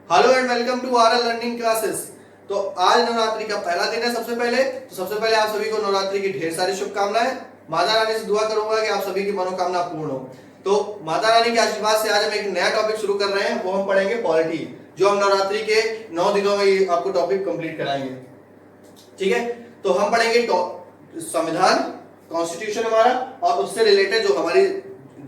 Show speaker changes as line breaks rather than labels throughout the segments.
Hello and welcome to RL learning classes. तो आज नवरात्रि का पहला दिन है। सबसे पहले आप सभी को नवरात्रि की ढेर सारी शुभकामनाएं। माता रानी से दुआ करूंगा कि आप सभी की मनोकामना पूर्ण हो। तो माता रानी के आशीर्वाद से आज हम एक नया टॉपिक शुरू कर रहे हैं, वो हम पढ़ेंगे पॉलिटी, जो हम नवरात्रि के 9 दिनों में आपको टॉपिक कंप्लीट कराएंगे। ठीक है, तो हम पढ़ेंगे संविधान, कॉन्स्टिट्यूशन हमारा, और उससे रिलेटेड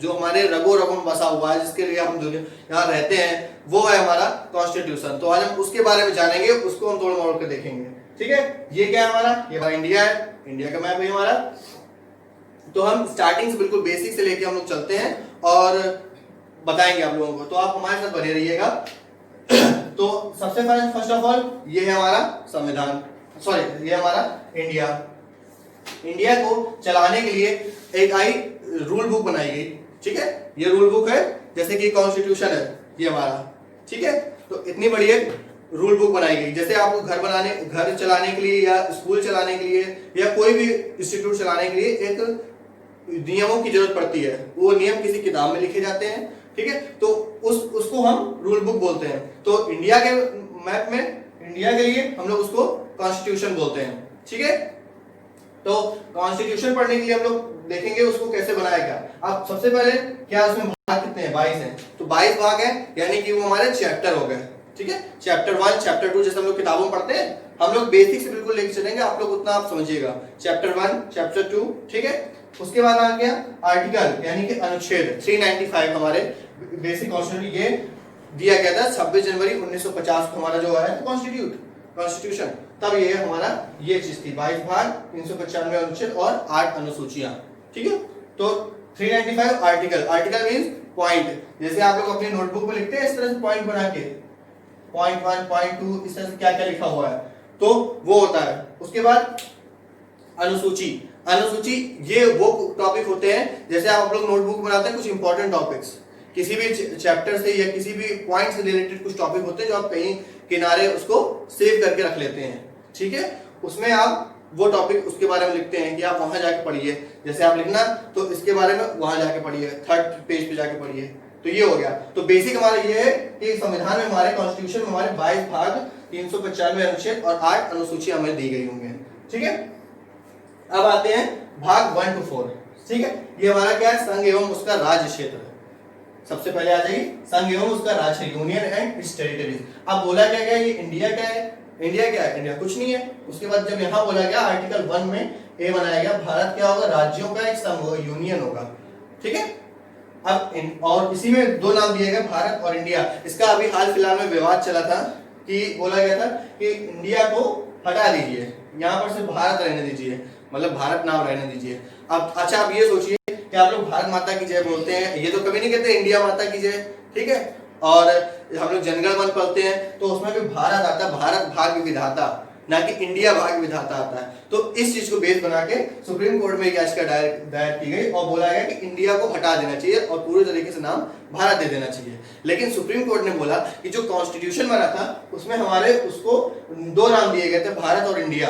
जो हमारे रगो रगों में बसा हुआ है, जिसके लिए हम यहाँ रहते हैं, वो है हमारा कॉन्स्टिट्यूशन। तो आज हम उसके बारे में जानेंगे, उसको हम तोड़ मोड़ कर देखेंगे। ठीक है, ये क्या है हमारा, ये हमारा इंडिया है, इंडिया का मैप है हमारा। तो हम स्टार्टिंग से बिल्कुल बेसिक से लेके हम लोग चलते हैं और बताएंगे आप लोगों को, तो आप हमारे साथ बने रहिएगा। तो सबसे पहले फर्स्ट ऑफ ऑल ये है हमारा संविधान, ये हमारा इंडिया। इंडिया को चलाने के लिए एक रूल बुक बनाई गई। ठीक है, ये रूल बुक है, जैसे कि कॉन्स्टिट्यूशन है ये हमारा। ठीक है, तो इतनी बड़ी एक रूल बुक बनाई गई। जैसे आपको घर चलाने के लिए, या स्कूल चलाने के लिए, या कोई भी इंस्टीट्यूट चलाने के लिए एक नियमों की जरूरत पड़ती है। वो नियम किसी किताब में लिखे जाते हैं। ठीक है, तो उसको हम रूल बुक बोलते हैं। तो इंडिया के मैप में इंडिया के लिए हम लोग उसको कॉन्स्टिट्यूशन बोलते हैं। ठीक है, तो कॉन्स्टिट्यूशन पढ़ने के लिए हम लोग देखेंगे उसको कैसे बनाया गया। अब सबसे पहले क्या उसमें भाग कितने हैं, 22 हैं। तो 22 भाग हैं, यानी कि वो हमारे चैप्टर हो गए। ठीक है, चैप्टर 1 चैप्टर 2 जैसे हम लोग किताबों में पढ़ते हैं, हम लोग बेसिक से बिल्कुल लेके चलेंगे, आप लोग उतना आप समझिएगा। Chapter 1 chapter 2। ठीक है, उसके बाद आ गया आर्टिकल, यानी कि अनुच्छेद 395 हमारे बेसिक कॉन्स्टिट्यूशन ये दिया गया था 26 जनवरी 1950 को हमारा जो है कॉन्स्टिट्यूशन। तब ये हमारा ये चीज थी, 22 भाग, 395 अनुच्छेद और 8 अनुसूचियां। ठीक है, तो 395 आर्टिकल मींस पॉइंट। जैसे आप लोग अपनी नोटबुक में लिखते हैं इस तरह से पॉइंट बना के, पॉइंट 1 पॉइंट 2 इस तरह से क्या क्या लिखा हुआ है, तो वो होता है। उसके बाद अनुसूची ये वो टॉपिक होते हैं, जैसे आप लोग नोटबुक बनाते हैं कुछ इंपॉर्टेंट टॉपिक्स, किसी भी चैप्टर से या किसी भी पॉइंट से रिलेटेड कुछ टॉपिक होते हैं जो आप कहीं किनारे उसको सेव करके रख लेते हैं। ठीक है, उसमें आप वो टॉपिक उसके बारे में लिखते हैं कि आप वहां जाके पढ़िए। जैसे आप लिखना तो इसके बारे में वहां जाके पढ़िए, 3rd पेज पे जाके पढ़िए। तो ये हो गया। तो बेसिक हमारा ये है कि संविधान में हमारे कॉन्स्टिट्यूशन में हमारे 22 भाग, 395 अनुच्छेद और 8 अनुसूचियां हमें दी गई होंगे। ठीक है, अब आते हैं भाग 1 to 4। ठीक है, ये हमारा क्या है, संघ एवं उसका राज्य क्षेत्र। सबसे पहले आ जाइए संघ एवं उसका राज्य, यूनियन एंड इट्स टेरिटरीज। अब बोला क्या गया, ये इंडिया क्या है, इंडिया कुछ नहीं है। उसके बाद जब यहाँ बोला गया आर्टिकल 1 में ए बनाया गया, भारत क्या होगा, राज्यों का एक संघ होगा, यूनियन होगा। ठीक है, अब और इसी में 2 नाम दिए गए, भारत और इंडिया। इसका अभी हाल फिलहाल में विवाद चला था कि बोला गया था कि इंडिया को हटा दीजिए, यहाँ पर सिर्फ भारत रहने दीजिए, मतलब भारत नाम रहने दीजिए। अब अच्छा, आप ये सोचिए कि आप लोग भारत माता की जय बोलते हैं, ये तो कभी नहीं कहते इंडिया माता की जय। ठीक है, और हम लोग जनगण मन पढ़ते हैं तो उसमें भी भारत आता है, भारत भाग्य विधाता, ना कि इंडिया भाग्य विधाता आता है। तो इस चीज को बेस बना के सुप्रीम कोर्ट में एक याचिका दायर की गई और बोला गया कि इंडिया को हटा देना चाहिए और पूरे तरीके से नाम भारत दे देना चाहिए। लेकिन सुप्रीम कोर्ट ने बोला कि जो कॉन्स्टिट्यूशन बना था उसमें हमारे उसको 2 नाम दिए गए थे, भारत और इंडिया।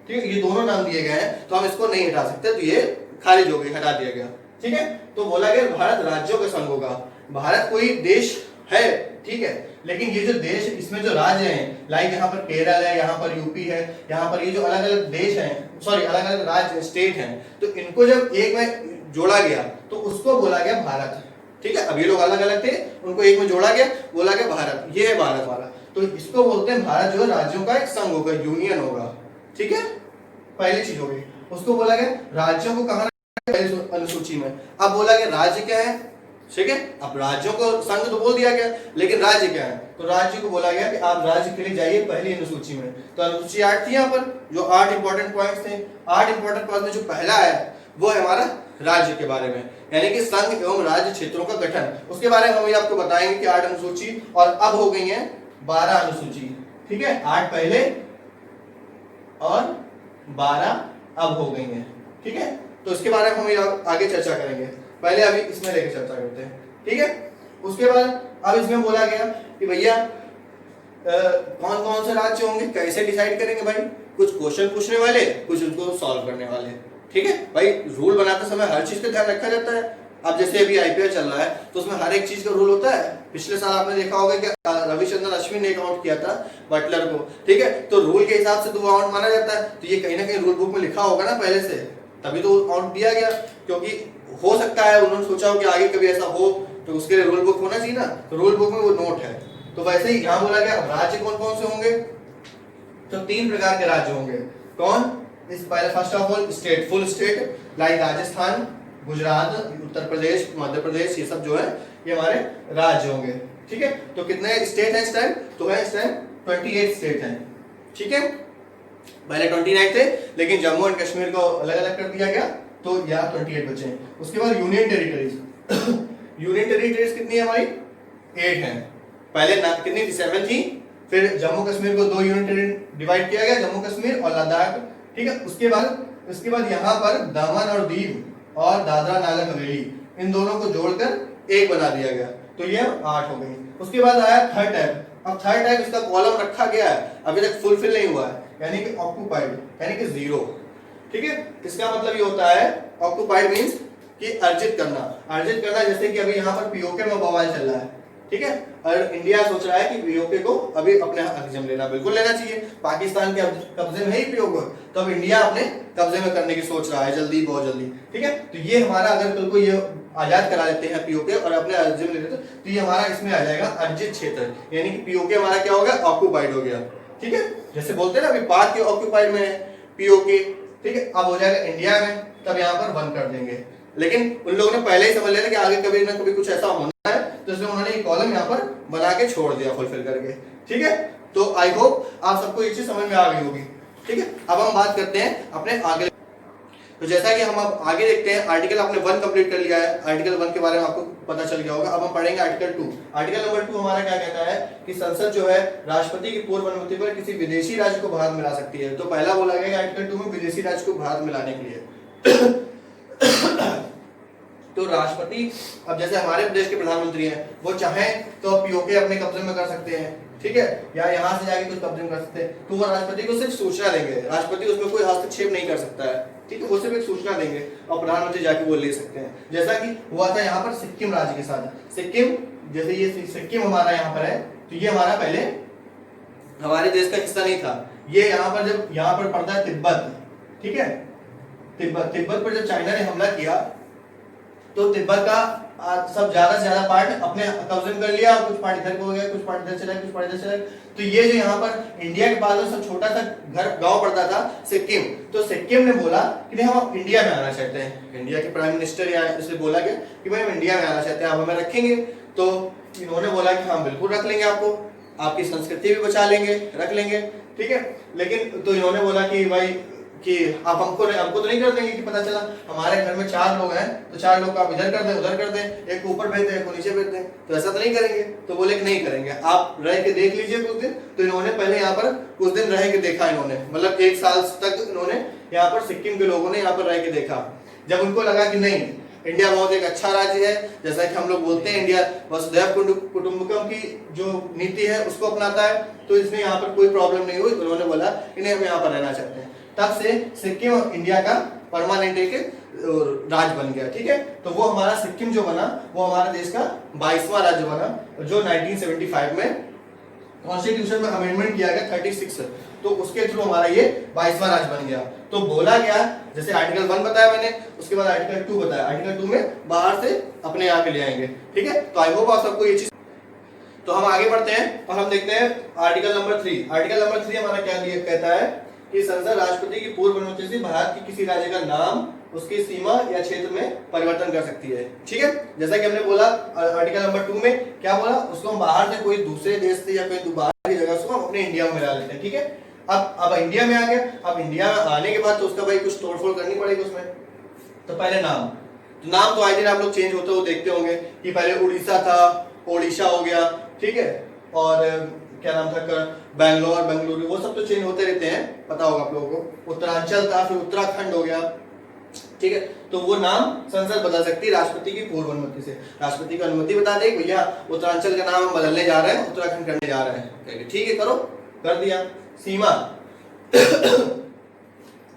ठीक है, ये दोनों नाम दिए गए हैं, तो हम इसको नहीं हटा सकते, तो ये खारिज हो गई, हटा दिया गया। ठीक है, तो बोला गया भारत राज्यों का संघ होगा। भारत कोई देश है, ठीक है, लेकिन ये जो देश, इसमें जो राज्य हैं, लाइक यहाँ पर केरल है, यहाँ पर यूपी है, यहाँ पर ये जो अलग अलग देश हैं, अलग अलग राज्य स्टेट हैं, तो इनको जब एक में जोड़ा गया तो उसको बोला गया भारत। ठीक है, अब ये लोग अलग अलग थे, उनको एक में जोड़ा गया, बोला गया भारत, ये है भारत वाला। तो इसको बोलते हैं भारत जो है राज्यों का एक संघ होगा, यूनियन होगा। ठीक है, पहली चीज हो गई। उसको बोला गया राज्यों को कहा अनुसूची में। अब बोला गया राज्य क्या है। ठीक है, अब राज्यों को संघ तो बोल दिया गया, लेकिन राज्य क्या है, तो राज्य को बोला गया कि आप राज्य के लिए जाइए पहली अनुसूची में। तो अनुसूची 8 थी यहाँ पर, जो 8 इंपॉर्टेंट पॉइंट्स थे। 8 इंपॉर्टेंट पॉइंट में जो पहला है वो है हमारा राज्य के बारे में, यानी कि संघ एवं राज्य क्षेत्रों का गठन। उसके बारे में हम आपको बताएंगे कि 8 अनुसूची और अब हो गई है 12 अनुसूची। ठीक है, 8 पहले और 12 अब हो गई है। ठीक है, तो इसके बारे में हम आगे चर्चा करेंगे, पहले अभी इसमें लेके चर्चा करते हैं। ठीक है, उसके बाद अब इसमें बोला गया कि भैया कौन कौन से राज्य होंगे, कैसे डिसाइड करेंगे भाई। कुछ क्वेश्चन पूछने वाले, कुछ उसको सॉल्व करने वाले। ठीक है भाई, रूल बनाते समय हर चीज का ध्यान रखा जाता है। अब जैसे अभी आईपीएल चल रहा है तो उसमें हर एक चीज का रूल होता है। पिछले साल आपने देखा होगा कि रविचंद्रन अश्विन ने एक आउट किया था बटलर को, ठीक है, तो रूल के हिसाब से तो वो आउट माना जाता है। तो ये कहीं ना कहीं रूल बुक में लिखा होगा ना पहले से, तभी तो आउट दिया गया। क्योंकि हो सकता है उन्होंने सोचा हो कि आगे कभी ऐसा हो, तो उसके लिए रूल बुक होना चाहिए ना, तो रूल बुक में वो नोट है। तो वैसे ही यहाँ बोला गया राज्य कौन कौन से होंगे, तो 3 प्रकार के राज्य होंगे। कौन? इस पहले first of all state, full state like Rajasthan, Gujarat, Uttar Pradesh, Madhya Pradesh, ये सब जो है ये हमारे राज्य होंगे, ठीक है। तो कितने स्टेट है इस टाइम? तो है इस टाइम 28 स्टेट हैं, ठीक है। पहले 29 थे, लेकिन जम्मू एंड कश्मीर को अलग अलग कर दिया गया, तो यहाँ 28 बचे हैं। उसके बाद यूनियन टेरिटरीज यूनियन टेरिटरीज कितनी है हमारी? 8 है। पहले कितनी थी? 7 थी। फिर जम्मू कश्मीर को 2 यूनिट डिवाइड किया गया, जम्मू कश्मीर और लद्दाख, ठीक है। उसके बाद यहाँ पर दमन और दीव और दादरा नागर हवेली, इन दोनों को जोड़कर एक बना दिया गया, तो ये 8 हो गई। उसके बाद आया थर्ड टाइप। अब थर्ड टाइप इसका कॉलम रखा गया है, अभी तक फुलफिल नहीं हुआ है, यानी कि ऑक्यूपाइड, यानी कि 0, ठीक है। इसका मतलब ये होता है ऑक्यूपाइड मींस कि अर्जित करना, जैसे कि अभी यहाँ पर पीओके में बवाल चल रहा है, ठीक है। और इंडिया सोच रहा है कि पीओके को अभी अपने हकज़म लेना, बिल्कुल लेना चाहिए। पाकिस्तान के कब्जे में है ही पीओके, तो अब इंडिया अपने कब्जे में करने की सोच रहा है जल्दी, बहुत जल्दी, ठीक है। तो ये हमारा अगर कल को ये आजाद करा लेते हैं पीओके और अपने हकज़म ले लेते तो ये हमारा इसमें आ जाएगा अर्जित क्षेत्र, यानी कि पीओके हमारा क्या हो गया? ऑक्यूपाइड हो गया, ठीक है। जैसे बोलते हैं ना अभी पाक के ऑक्यूपाइड में है पीओके, ठीक है। अब हो जाएगा इंडिया में, तब यहाँ पर बंद कर देंगे। लेकिन उन लोगों ने पहले ही समझ लिया था कि आगे कभी ना कभी कुछ ऐसा होना है, तो इसलिए उन्होंने ये कॉलम यहाँ पर बना के छोड़ दिया फुलफिल करके, ठीक है। तो आई होप आप सबको ये चीज समझ में आ गई होगी, ठीक है। अब हम बात करते हैं अपने आगे। तो जैसा कि हम अब आगे देखते हैं, आर्टिकल आपने 1 कंप्लीट कर लिया है, आर्टिकल 1 के बारे में आपको पता चल गया होगा। अब हम पढ़ेंगे आर्टिकल 2। आर्टिकल नंबर 2 हमारा क्या कहता है कि संसद जो है राष्ट्रपति की पूर्व अनुमति पर किसी विदेशी राज्य को भारत में ला सकती है। तो पहला बोला गया आर्टिकल 2 में विदेशी राज्य को भारत में लाने के लिए तो राष्ट्रपति, अब जैसे हमारे प्रदेश के प्रधानमंत्री हैं, वो चाहें तो पीओके अपने कब्जे में कर सकते हैं, ठीक है, या यहाँ से जाके कुछ कब्जे में कर सकते हैं। तो वो राष्ट्रपति को सिर्फ सूचना देंगे, राष्ट्रपति उसमें कोई हस्तक्षेप नहीं कर सकता है, ठीक है। वो सिर्फ एक सूचना देंगे और प्रधानमंत्री जाके वो ले सकते हैं। जैसा कि हुआ था यहाँ पर सिक्किम राज्य के साथ। सिक्किम, जैसे ये सिक्किम हमारा यहाँ पर है, तो ये हमारा पहले हमारे देश का हिस्सा नहीं था। ये यहाँ पर जब यहाँ पर पड़ता है तिब्बत, ठीक है, तिब्बत पर जब चाइना ने हमला किया तो तिब्बत का सब ज्यादा से ज्यादा पार्ट अपने कब्जे में कर लिया, और कुछ पार्ट इधर को हो गया, कुछ पार्ट इधर चला गया, कुछ पार्ट इधर चला गया। तो ये जो यहाँ पर इंडिया के पास सब छोटा सा गांव पड़ता था सिक्किम, तो सिक्किम ने बोला कि नहीं हम इंडिया में आना चाहते हैं। इंडिया के प्राइम मिनिस्टर या इससे बोला गया कि भाई हम इंडिया में आना चाहते हैं, आप हमें रखेंगे। तो इन्होंने बोला कि हम बिल्कुल रख लेंगे, आपको आपकी संस्कृति भी बचा लेंगे, रख लेंगे, ठीक है। लेकिन तो इन्होंने बोला कि भाई कि आप हमको तो नहीं कर देंगे कि पता चला हमारे घर में 4 लोग हैं, तो 4 लोग का आप इधर कर दें, उधर कर दें, एक को ऊपर भेज दें, एक को नीचे भेज दें, तो ऐसा तो नहीं करेंगे। तो बोले कि नहीं करेंगे, आप रह के देख लीजिए कुछ दिन। तो इन्होंने पहले यहाँ पर कुछ दिन रह के देखा, इन्होंने मतलब 1 साल तक इन्होंने यहाँ पर सिक्किम के लोगों ने यहाँ पर रह के देखा। जब उनको लगा कि नहीं, इंडिया बहुत एक अच्छा राज्य है, जैसा कि हम लोग बोलते हैं इंडिया वसुधैव कुटुंबकम की जो नीति है उसको अपनाता है, तो इसमें यहाँ पर कोई प्रॉब्लम नहीं हुई। उन्होंने बोला कि नहीं हम यहाँ पर रहना चाहते हैं। तब से सिक्किम इंडिया का परमानेंट एक राज्य बन गया, ठीक है। तो वो हमारा सिक्किम जो बना वो हमारे देश का 22वां राज्य बना, जो 1975 में कॉन्स्टिट्यूशन में अमेंडमेंट किया गया 36, तो उसके थ्रू हमारा ये 22वां राज्य बन गया। तो बोला गया, जैसे आर्टिकल 1 बताया मैंने, उसके बाद आर्टिकल 2 बताया। आर्टिकल 2 में बाहर से अपने यहाँ पे ले आएंगे, ठीक है। तो आई होप आप सबको ये चीज। तो हम आगे बढ़ते हैं और हम देखते हैं आर्टिकल नंबर 3। आर्टिकल नंबर 3 हमारा क्या कहता है कि संसद राष्ट्रपति की पूर्व अनुमति से भारत के किसी राज्य का नाम, उसकी सीमा या क्षेत्र में परिवर्तन कर सकती है, ठीक है। जैसा कि हमने बोला आर्टिकल नंबर 2 में क्या बोला, उसको हम बाहर से कोई दूसरे देश से या कोई बाहर की जगह उसको हम अपने इंडिया में मिला लेते हैं, ठीक है। अब इंडिया में आ गया, अब इंडिया में आने के बाद तो उसका भाई कुछ तोड़फोड़ करनी पड़ेगी उसमें। तो पहले नाम तो आए दिन आप लोग चेंज होते हो देखते होंगे कि पहले उड़ीसा था, ओडिशा हो गया, ठीक है, और क्या नाम था बैंगलोर, बेंगलुरु, वो सब तो चेंज होते रहते हैं, पता होगा आप लोगों को। उत्तरांचल था, फिर उत्तराखंड हो गया, ठीक है। तो वो नाम संसद बदल सकती है राष्ट्रपति की पूर्व अनुमति से। राष्ट्रपति की अनुमति बता दे भैया उत्तरांचल का नाम हम बदलने जा रहे हैं, उत्तराखंड करने जा रहे हैं, ठीक है करो, कर दिया। सीमा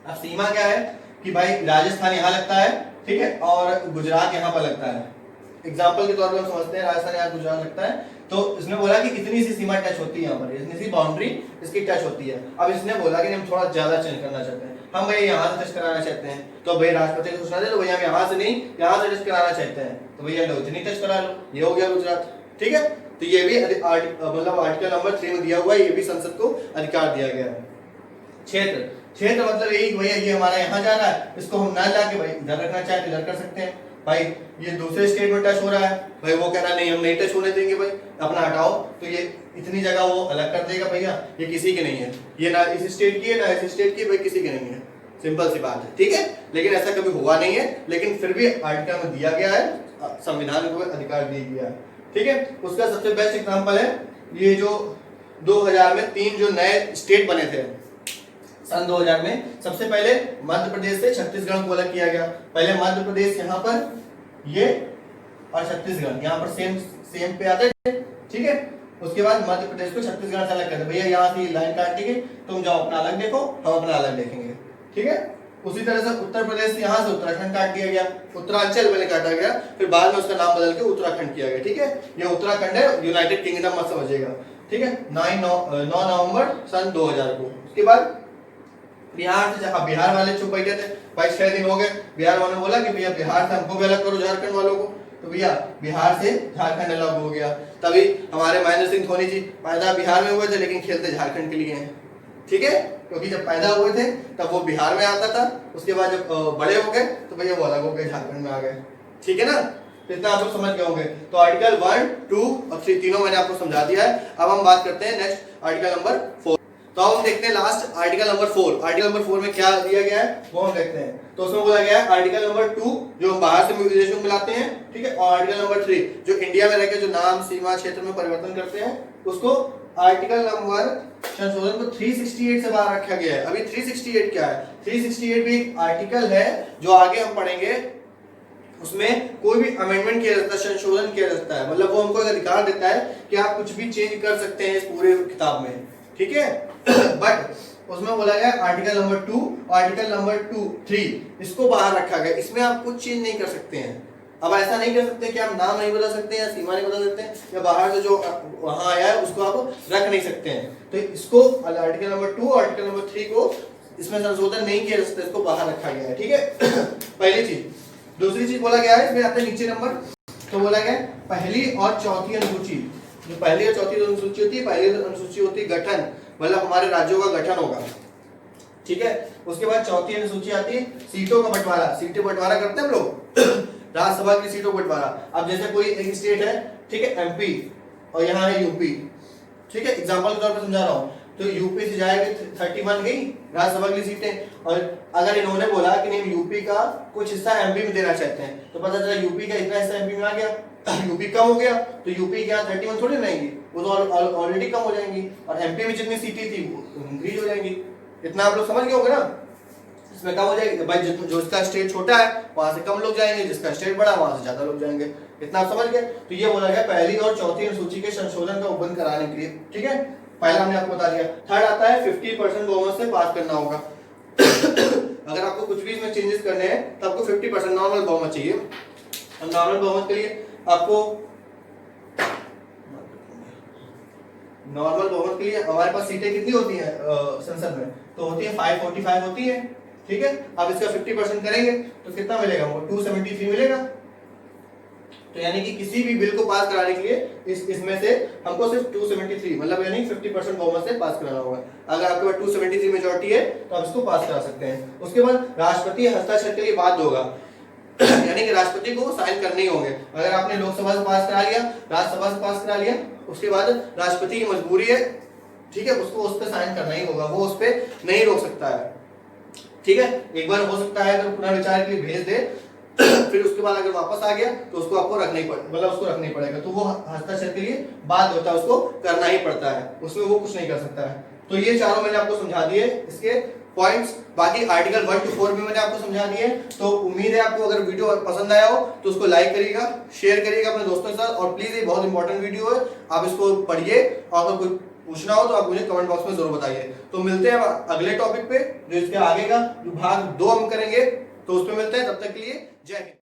अब सीमा क्या है कि भाई राजस्थान यहाँ लगता है, ठीक है, और गुजरात यहाँ पर लगता है। एग्जाम्पल के तौर पर हम समझते हैं राजस्थान यहाँ गुजरात लगता है, तो इसने बोला कि इतनी सी सीमा टच होती है यहाँ पर, इतनी सी बाउंड्री इसकी टच होती है। अब इसने बोला कि हम थोड़ा ज्यादा चेंज करना चाहते हैं, हम भैया यहाँ से टच कराना चाहते हैं, तो भाई राष्ट्रपति को सोचना चाहिए, तो भैया हम यहाँ से नहीं यहाँ से टच कराना चाहते हैं, तो भैया लो इतनी टच करा लो, ये हो गया गुजरात। ठीक है, तो ये भी मतलब आर्टिकल नंबर 3 में दिया हुआ है, ये भी संसद को अधिकार दिया गया है। क्षेत्र, क्षेत्र मतलब यही भैया ये हमारा यहाँ जा रहा है, इसको हम ना लाके भाई इधर रखना चाहते हैं इधर कर सकते हैं। भाई ये दूसरे स्टेट में टच हो रहा है, भाई वो कह रहा है नहीं हम नहीं टच होने देंगे, भाई अपना हटाओ, तो ये इतनी जगह वो अलग कर देगा, भैया ये किसी की नहीं है, ये ना इस स्टेट की है ना इस स्टेट की, भाई किसी की नहीं है, सिंपल सी बात है। ठीक है, लेकिन ऐसा कभी हुआ नहीं है, लेकिन फिर भी आर्टिकल में दिया गया है, संविधान को अधिकार दिया गया है। ठीक है, उसका सबसे बेस्ट एग्जाम्पल है ये जो 2000 में 3 जो नए स्टेट बने थे सन 2000 में, सबसे पहले मध्य प्रदेश से छत्तीसगढ़ को अलग किया गया। पहले मध्य प्रदेश यहाँ पर ये और छत्तीसगढ़ यहाँ पर सेम पे आते थे। ठीक है, उसके बाद मध्य प्रदेश को छत्तीसगढ़ से अलग कर दे, भैया यहाँ से लाइन काट दी गई, तुम जाओ अपना अलग देखो, हम अपना अलग देखेंगे। ठीक है, उसी तरह से उत्तर प्रदेश यहाँ से उत्तराखंड काट दिया गया, उत्तरांचल पहले काटा गया, फिर बाद में उसका नाम बदल के उत्तराखंड किया गया। ठीक है, ये उत्तराखंड है, यूनाइटेड किंगडम मत समझिएगा। ठीक है, 9 नवंबर सन 2000 को। उसके बाद बिहार से, बिहार वाले चुप बैठे थे भाई, 6 दिन हो गए, बिहार वालों ने बोला कि भैया बिहार से हमको भी अलग करो झारखंड वालों को, तो भैया बिहार से झारखंड अलग हो गया। तभी हमारे महेंद्र सिंह धोनी जी पैदा बिहार में हुए थे लेकिन खेलते झारखंड के लिए हैं। ठीक है, क्योंकि जब पैदा हुए थे तब वो बिहार में आता था, उसके बाद जब बड़े हो गए तो भैया वो अलग हो गए, झारखंड में आ गए। ठीक है ना, तो इतना आप लोग समझ गए होंगे। तो आर्टिकल 1, 2 और 3 तीनों मैंने आपको समझा दिया है। अब हम बात करते हैं नेक्स्ट आर्टिकल नंबर 4। तो हम देखते हैं last article number 4। Article number 4 में क्या दिया गया है वो हम देखते हैं। तो उसमें बोला गया है आर्टिकल नंबर 2 जो हम बाहर से विदेशों में लाते हैं, ठीक है, और आर्टिकल नंबर 3 जो इंडिया में रहकर जो नाम सीमा क्षेत्र में परिवर्तन करते हैं, उसको आर्टिकल नंबर संशोधन को 368 से बाहर रखा गया है। अभी 368 क्या है? 368 भी एक आर्टिकल है जो आगे हम पढ़ेंगे, उसमें कोई भी अमेंडमेंट किया जाता है, संशोधन किया जाता है, मतलब वो हमको एक अधिकार देता है कि आप कुछ भी चेंज कर सकते हैं इस पूरे किताब में। ठीक है, बट उसमें बोला गया आर्टिकल नंबर 2, आर्टिकल नंबर 2, 3 इसको बाहर रखा गया, इसमें आप कुछ चेंज नहीं कर सकते हैं। अब ऐसा नहीं कर सकते कि आप नाम नहीं बदल सकते या सीमा नहीं बदल सकते हैं, या बाहर से जो वहां आया है उसको आप रख नहीं सकते हैं। तो इसको आर्टिकल नंबर 2, आर्टिकल नंबर 3 को इसमें संशोधन नहीं किया जा सकता, इसको बाहर रखा गया है। ठीक है, पहली चीज। दूसरी चीज बोला गया है, इसमें आते नीचे नंबर, तो बोला गया पहली और चौथी अनुसूची, जो पहली और चौथी अनुसूची होती है, पहली अनुसूची होती है गठन, मतलब हमारे राज्यों का गठन होगा। ठीक है, उसके बाद चौथी अनुसूची आती है सीटों का बंटवारा, सीटें बंटवारा करते हैं हम लोग राज्यसभा की सीटों बंटवारा। अब जैसे कोई एक स्टेट है, ठीक है, एमपी, और यहाँ है यूपी, ठीक है, एग्जांपल के तौर पे समझा रहा हूँ, तो यूपी से जाएगी 31 गई राज्यसभा की सीटें, और अगर इन्होंने बोला कि नहीं यूपी का कुछ हिस्सा एमपी में देना चाहते हैं, तो पता चला यूपी का इतना हिस्सा एमपी में आ गया, यूपी कम हो गया, तो यूपी क्या 31 थोड़ी रहेंगी, वो तो ऑलरेडी कम हो जाएंगी, और एमपी में जितनी सीटें थी वो इंक्रीज हो जाएंगी। इतना आप लोग समझ गए होंगे ना, इसमें कम हो जाएगी भाई, जो इसका स्टेट छोटा है वहां से कम लोग जाएंगे, जिसका स्टेट बड़ा वहां से ज्यादा लोग जाएंगे। इतना आप समझ गए। तो ये बोला गया पहली और चौथी अनुसूची के संशोधन का उपबंध कराने के लिए। ठीक है, पहला हमने आपको बता दिया। थर्ड आता है 50% बहुमत से पास करना होगा अगर आपको कुछ भी इसमें चेंजेस करने हैं तो आपको 50% नॉर्मल बहुमत चाहिए। नॉर्मल बहुमत के लिए आपको नॉर्मल बहुमत के लिए हमारे पास सीटें कितनी होती हैं संसद में, तो होती है 545 होती है। ठीक है, अब इसका 50% करेंगे तो कितना मिलेगा हमको? 273 मिलेगा। तो यानी कि किसी भी बिल को पास कराने के लिए इसमें से हमको सिर्फ 273 मतलब यानी 50% बहुमत से पास कराना होगा। अगर आपके पास 273 मेजॉरिटी है तो आप इसको पास करा सकते हैं। उसके बाद राष्ट्रपति हस्ताक्षर के लिए बाध्य होगा यानी कि राष्ट्रपति को साइन करने ही होंगे। अगर आपने लोकसभा से पास करा लिया, राज्यसभा से पास करा लिया, उसके बाद राष्ट्रपति की मजबूरी है, ठीक है, उसको उस पर साइन करना ही होगा, वो उस पर नहीं रोक सकता है। ठीक है, एक बार हो सकता है अगर पुनर्विचार के लिए भेज दे फिर उसके बाद अगर वापस आ गया तो उसको आपको रखना ही मतलब उसको रखना ही पड़ेगा, तो वो हस्ताक्षर के लिए बाध्य होता है, उसको करना ही पड़ता है, उसमें वो कुछ नहीं कर सकता है। तो ये चारों मैंने आपको समझा दिए इसके पॉइंट्स। बाकी आर्टिकल 1 to 4 भी मैंने आपको समझा दिए। तो उम्मीद है आपको अगर वीडियो पसंद आया हो तो उसको लाइक करिएगा, शेयर करिएगा अपने दोस्तों के साथ, और प्लीज ये बहुत इंपॉर्टेंट वीडियो है, आप इसको पढ़िए, और अगर कोई पूछना हो तो आप मुझे कमेंट बॉक्स में जरूर बताइए। तो मिलते हैं अगले टॉपिक पे, जो इसके आगे का जो भाग 2 हम करेंगे तो उसमें मिलते हैं, तब तक के लिए जय हिंद।